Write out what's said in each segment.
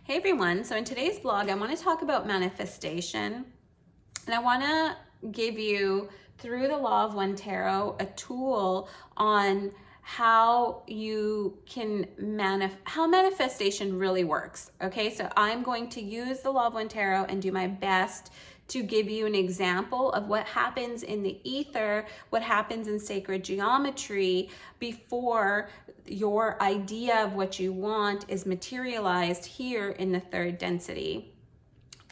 Hey everyone, so in today's vlog, I want to talk about manifestation, and I want to give you, through the Law of One Tarot, a tool on how you can how manifestation really works. Okay, so I'm going to use the Law of One Tarot and do my best to give you an example of what happens in the ether, what happens in sacred geometry before your idea of what you want is materialized here in the third density.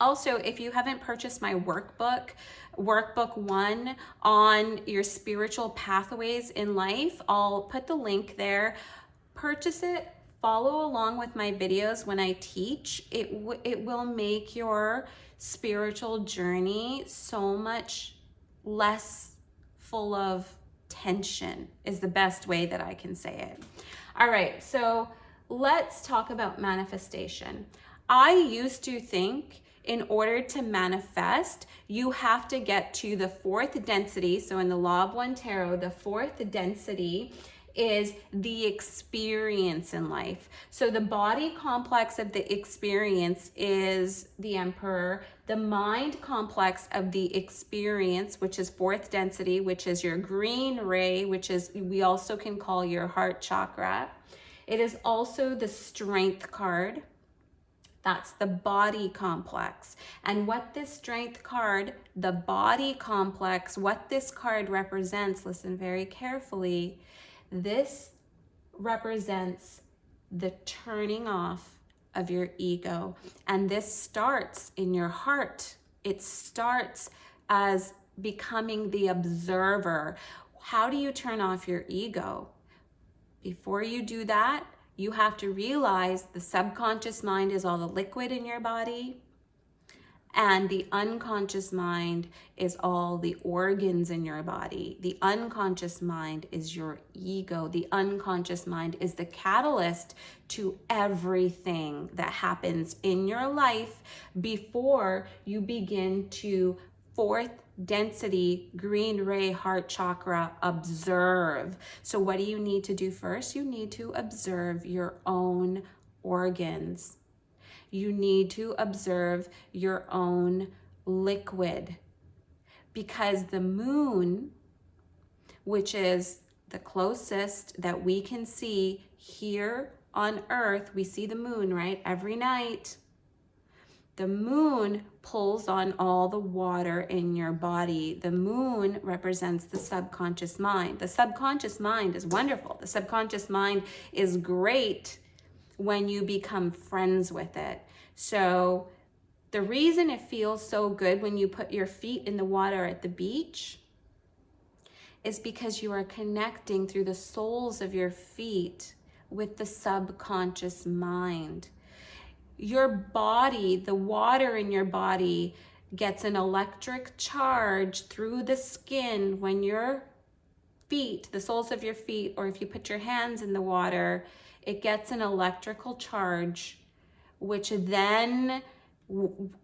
Also, if you haven't purchased my workbook 1 on your spiritual pathways in life, I'll put the link there. Purchase it. Follow along with my videos when I teach. It will make your spiritual journey so much less full of tension, is the best way that I can say it. All right, so let's talk about manifestation. I used to think in order to manifest, you have to get to the fourth density. So in the Law of One Tarot, the fourth density is the experience in life. So the body complex of the experience is the Emperor. The mind complex of the experience, which is fourth density, which is your green ray, which is, we also can call your heart chakra. It is also the strength card. That's the body complex. And what this strength card, the body complex, what this card represents, listen very carefully, this represents the turning off of your ego. And this starts in your heart. It starts as becoming the observer. How do you turn off your ego? Before you do that, you have to realize the subconscious mind is all the liquid in your body, and the unconscious mind is all the organs in your body. The unconscious mind is your ego. The unconscious mind is the catalyst to everything that happens in your life before you begin to fourth density, green ray, heart chakra, observe. So what do you need to do first? You need to observe your own organs. You need to observe your own liquid, because the moon, which is the closest that we can see here on Earth, we see the moon, right? Every night. The moon pulls on all the water in your body. The moon represents the subconscious mind. The subconscious mind is wonderful. The subconscious mind is great when you become friends with it. So the reason it feels so good when you put your feet in the water at the beach is because you are connecting through the soles of your feet with the subconscious mind. Your body, the water in your body, gets an electric charge through the skin when your feet, the soles of your feet, or if you put your hands in the water, it gets an electrical charge, which then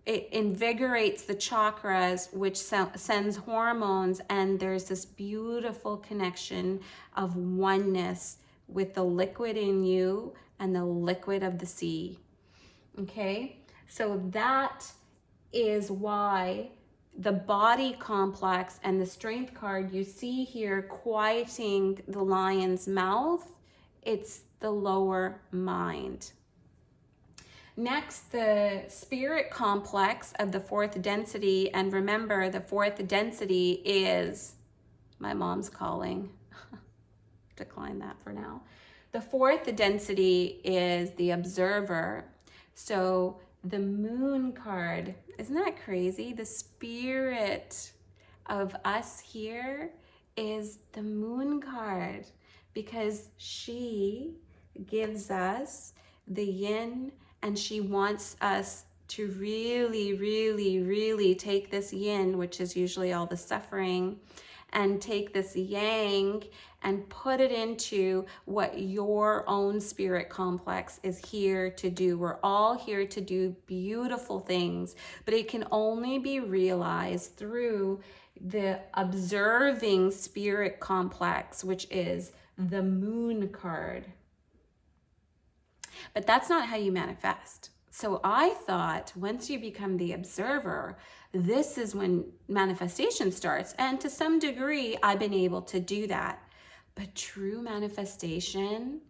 it invigorates the chakras, which sends hormones, and there's this beautiful connection of oneness with the liquid in you and the liquid of the sea. Okay, so that is why the body complex and the strength card you see here quieting the lion's mouth, it's the lower mind. Next, the spirit complex of the fourth density, and remember the fourth density is, my mom's calling, decline that for now. The fourth density is the observer. So the moon card, isn't that crazy? The spirit of us here is the moon card, because she gives us the yin, and she wants us to really, really, really take this yin, which is usually all the suffering, and take this yang and put it into what your own spirit complex is here to do. We're all here to do beautiful things, but it can only be realized through the observing spirit complex, which is the moon card. But that's not how you manifest. So I thought once you become the observer, this is when manifestation starts. And to some degree, I've been able to do that. But true manifestation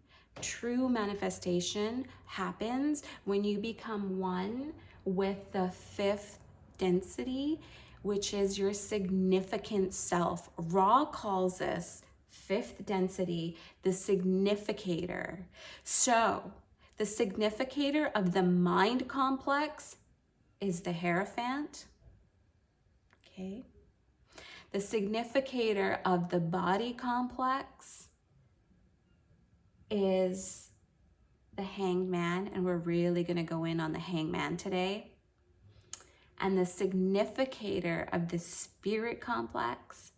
happens when you become one with the fifth density, which is your significant self. Ra calls this fifth density the significator. So the significator of the mind complex is the Hierophant. Okay. The significator of the body complex is the Hanged Man, and we're really going to go in on the Hanged Man today. And the significator of the spirit complex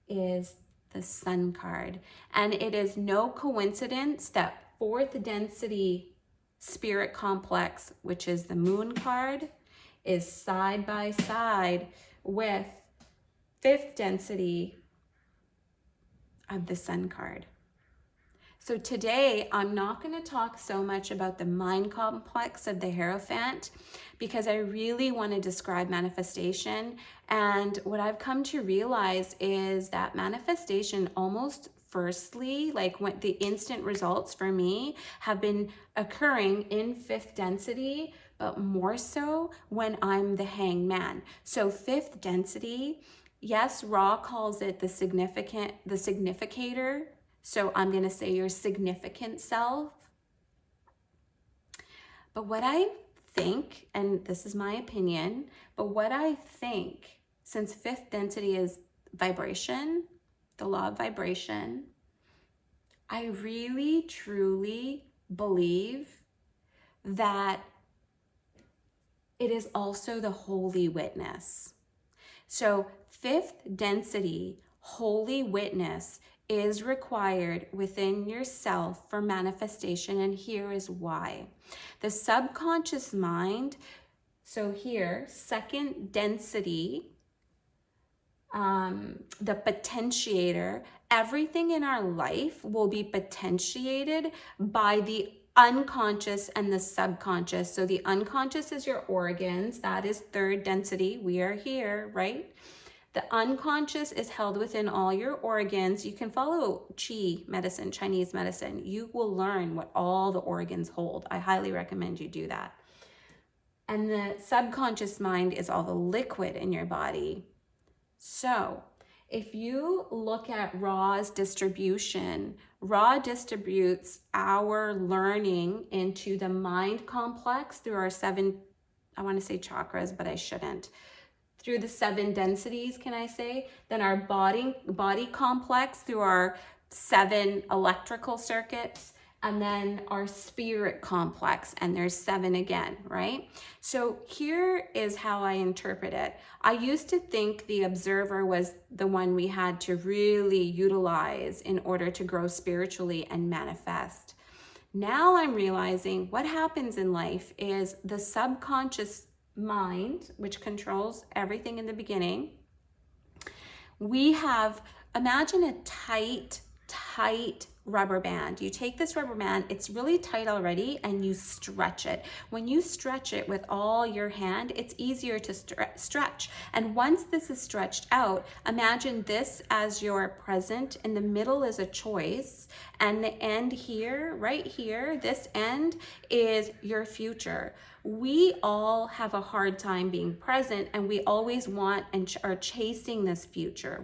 is the Sun card. And it is no coincidence that fourth density spirit complex, which is the Moon card, is side by side with fifth density of the Sun card. So today, I'm not going to talk so much about the mind complex of the Hierophant because I really want to describe manifestation. And what I've come to realize is that manifestation almost firstly, like when the instant results for me have been occurring in fifth density, but more so when I'm the Hanged Man. So fifth density, yes, Ra calls it the significator. So I'm going to say your significant self. But what I think, and this is my opinion, but what I think, since fifth density is vibration, the law of vibration, I really, truly believe that it is also the holy witness. So fifth density, holy witness, is required within yourself for manifestation, and here is why. The subconscious mind, so here, second density, the potentiator, everything in our life will be potentiated by the unconscious and the subconscious. So the unconscious is your organs, that is third density, we are here, right? The unconscious is held within all your organs. You can follow Qi medicine, Chinese medicine. You will learn what all the organs hold. I highly recommend you do that. And the subconscious mind is all the liquid in your body. So if you look at Ra's distribution, Ra distributes our learning into the mind complex through our seven, I want to say chakras, but I shouldn't. Through the seven densities, can I say? Then our body complex through our seven electrical circuits, and then our spirit complex, and there's seven again, right? So here is how I interpret it. I used to think the observer was the one we had to really utilize in order to grow spiritually and manifest. Now I'm realizing what happens in life is the subconscious mind, which controls everything in the beginning. We have, imagine a tight rubber band. You take this rubber band, it's really tight already, and you stretch it. When you stretch it with all your hand, it's easier to stretch. And once this is stretched out, imagine this as your present. In the middle is a choice, and the end here, right here, this end is your future. We all have a hard time being present, and we always want and are chasing this future.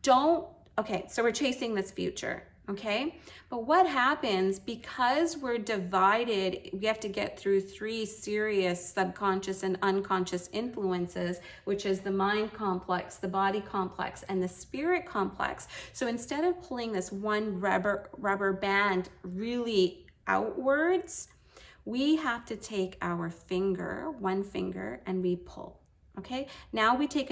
So we're chasing this future, okay? But what happens, because we're divided, we have to get through three serious subconscious and unconscious influences, which is the mind complex, the body complex, and the spirit complex. So instead of pulling this one rubber band really outwards, we have to take our one finger, and we pull. Okay, now we take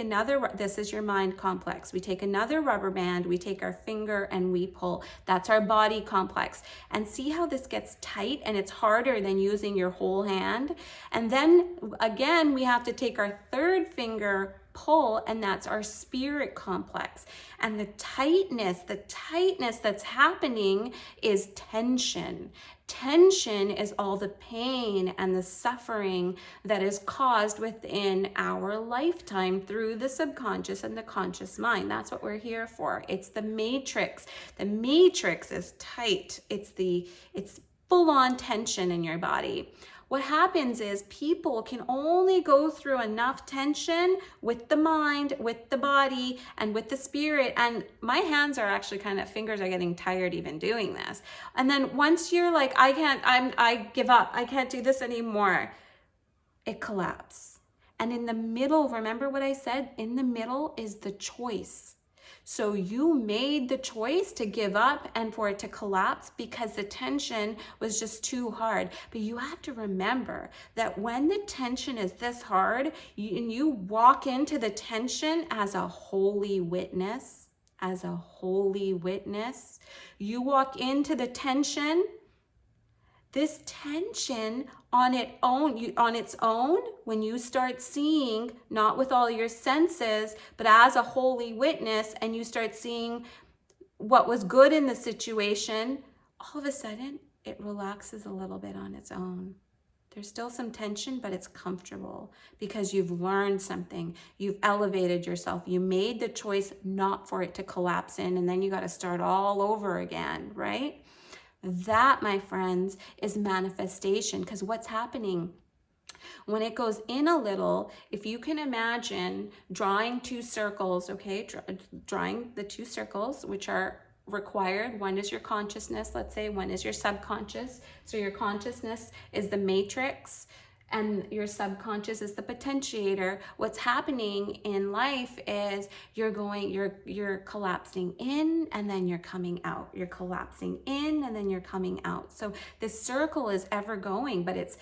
this is your mind complex. We take another rubber band, we take our finger, and we pull. That's our body complex. And see how this gets tight, and it's harder than using your whole hand. And then again, we have to take our third finger, pull, and that's our spirit complex. And the tightness that's happening is tension. Tension is all the pain and the suffering that is caused within our lifetime through the subconscious and the conscious mind. That's what we're here for. It's the matrix. The matrix is tight. It's full-on tension in your body. What happens is people can only go through enough tension with the mind, with the body, and with the spirit. And my hands are actually fingers are getting tired even doing this. And then once you're like, I give up, I can't do this anymore, it collapses. And in the middle, remember what I said? In the middle is the choice. So you made the choice to give up and for it to collapse because the tension was just too hard. But you have to remember that when the tension is this hard, and you walk into the tension as a holy witness, you walk into the tension. This tension on its own, when you start seeing, not with all your senses, but as a holy witness, and you start seeing what was good in the situation, all of a sudden it relaxes a little bit on its own. There's still some tension, but it's comfortable because you've learned something. You've elevated yourself. You made the choice not for it to collapse in, and then you got to start all over again, right? That, my friends, is manifestation, because what's happening when it goes in a little, if you can imagine drawing two circles, okay, drawing the two circles which are required. One is your consciousness, let's say, one is your subconscious. So your consciousness is the matrix and your subconscious is the potentiator. What's happening in life is you're collapsing in and then you're coming out. You're collapsing in and then you're coming out. So this circle is ever going, but it's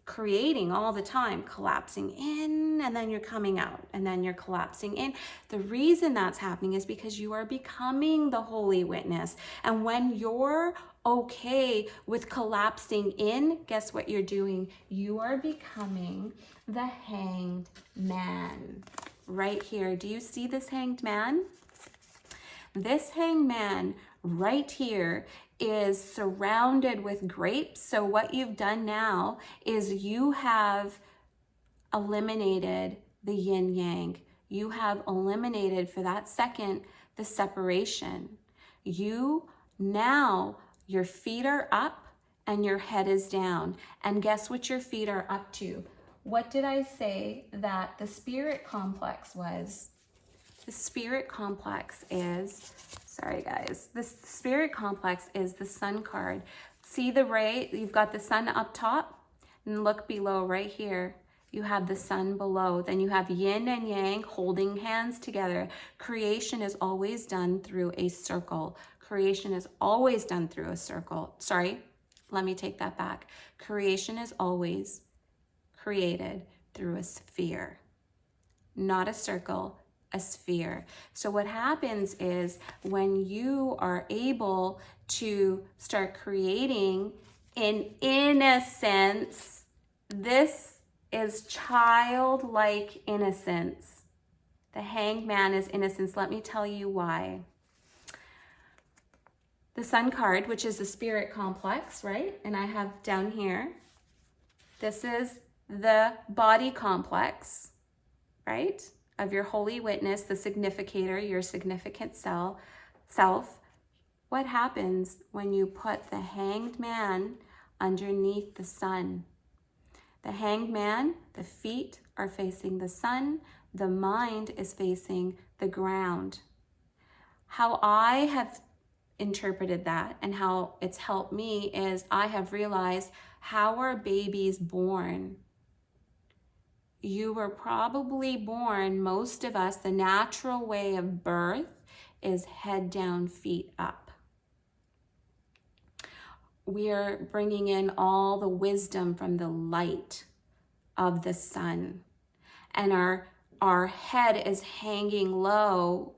creating all the time, collapsing in and then you're coming out and then you're collapsing in. The reason that's happening is because you are becoming the holy witness. And when you're okay with collapsing in, guess what you're doing? You are becoming the hanged man right here. Do you see this hanged man? This hanged man right here is surrounded with grapes. So what you've done now is you have eliminated the yin yang. You have eliminated for that second the separation. Your feet are up and your head is down. And guess what your feet are up to? What did I say that the spirit complex was? The spirit complex is, sorry guys, the spirit complex is the sun card. See the ray? You've got the sun up top, and look below right here. You have the sun below. Then you have yin and yang holding hands together. Creation is always done through a circle. Creation is always done through a circle. Sorry, let me take that back. Creation is always created through a sphere, not a circle, a sphere. So what happens is when you are able to start creating in innocence, this is childlike innocence. The hanged man is innocence. Let me tell you why. The sun card, which is the spirit complex, right? And I have down here, this is the body complex, right? Of your holy witness, the significator, your significant self. What happens when you put the hanged man underneath the sun? The hanged man, the feet are facing the sun, the mind is facing the ground. How I have interpreted that and how it's helped me is I have realized, how are babies born? You were probably born, most of us, the natural way of birth is head down, feet up. We are bringing in all the wisdom from the light of the sun. And our head is hanging low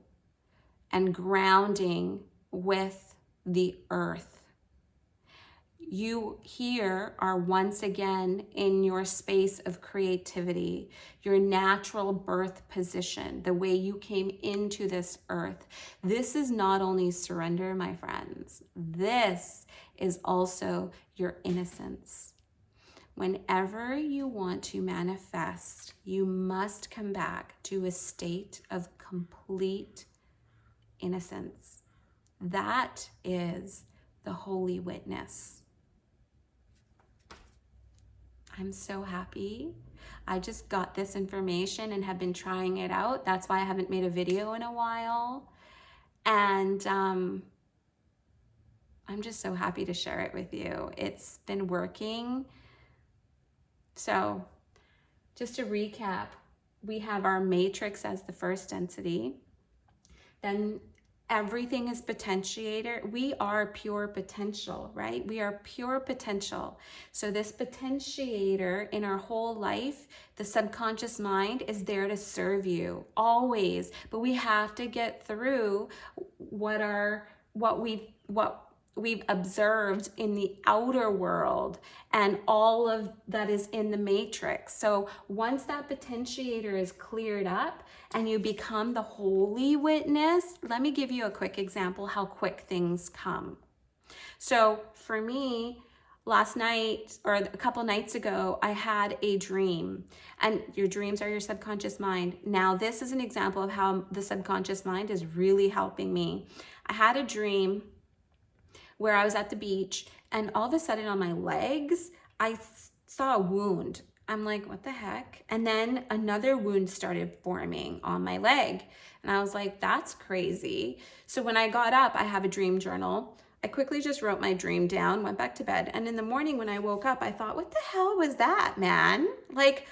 and grounding with the earth. You here are once again in your space of creativity, your natural birth position, the way you came into this earth. This is not only surrender, my friends, this is also your innocence. Whenever you want to manifest, you must come back to a state of complete innocence. That is the holy witness. I'm so happy. I just got this information and have been trying it out. That's why I haven't made a video in a while. And I'm just so happy to share it with you. It's been working. So just to recap, we have our matrix as the first density. Then everything is potentiator. We are pure potential, right? We are pure potential. So this potentiator in our whole life, the subconscious mind, is there to serve you always. But we have to get through what we've observed in the outer world and all of that is in the matrix. So once that potentiator is cleared up and you become the holy witness, let me give you a quick example how quick things come. So for me, last night or a couple nights ago, I had a dream, and your dreams are your subconscious mind. Now, this is an example of how the subconscious mind is really helping me. I had a dream where I was at the beach, and all of a sudden on my legs, I saw a wound. I'm like, what the heck? And then another wound started forming on my leg. And I was like, that's crazy. So when I got up, I have a dream journal. I quickly just wrote my dream down, went back to bed. And in the morning when I woke up, I thought, what the hell was that, man? Like,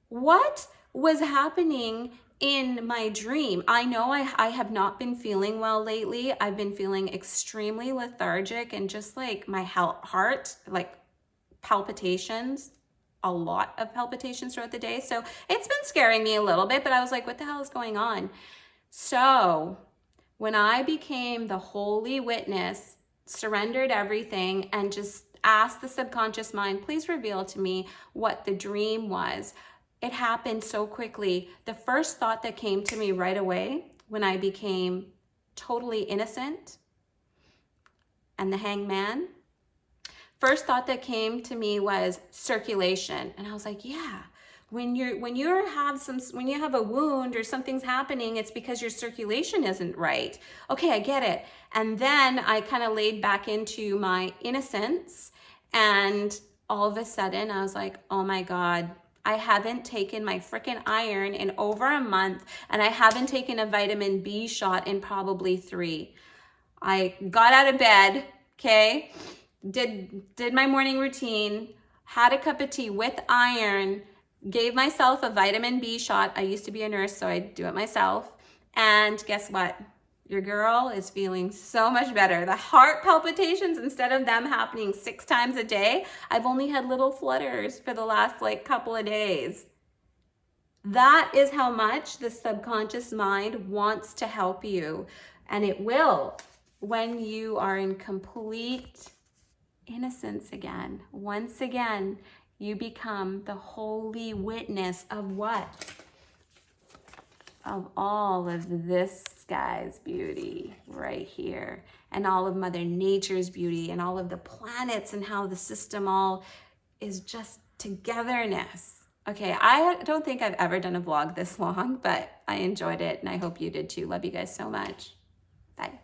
what was happening in my dream? I know I have not been feeling well lately. I've been feeling extremely lethargic and just like my heart, like palpitations, a lot of palpitations throughout the day. So it's been scaring me a little bit, but I was like, what the hell is going on? So when I became the holy witness, surrendered everything and just asked the subconscious mind, please reveal to me what the dream was. It happened so quickly. The first thought that came to me right away when I became totally innocent and the hangman, first thought that came to me was circulation. And I was like, yeah, when you have a wound or something's happening, it's because your circulation isn't right. Okay, I get it. And then I kind of laid back into my innocence, and all of a sudden I was like, oh my God, I haven't taken my freaking iron in over a month, and I haven't taken a vitamin B shot in probably 3. I got out of bed, okay, did my morning routine, had a cup of tea with iron, gave myself a vitamin B shot. I used to be a nurse, so I do it myself. And guess what? Your girl is feeling so much better. The heart palpitations, instead of them happening 6 times a day, I've only had little flutters for the last couple of days. That is how much the subconscious mind wants to help you. And it will when you are in complete innocence again. Once again, you become the holy witness of what? Of all of this guy's beauty right here, and all of Mother Nature's beauty, and all of the planets, and how the system all is just togetherness. Okay, I don't think I've ever done a vlog this long, but I enjoyed it, and I hope you did too. Love you guys so much. Bye.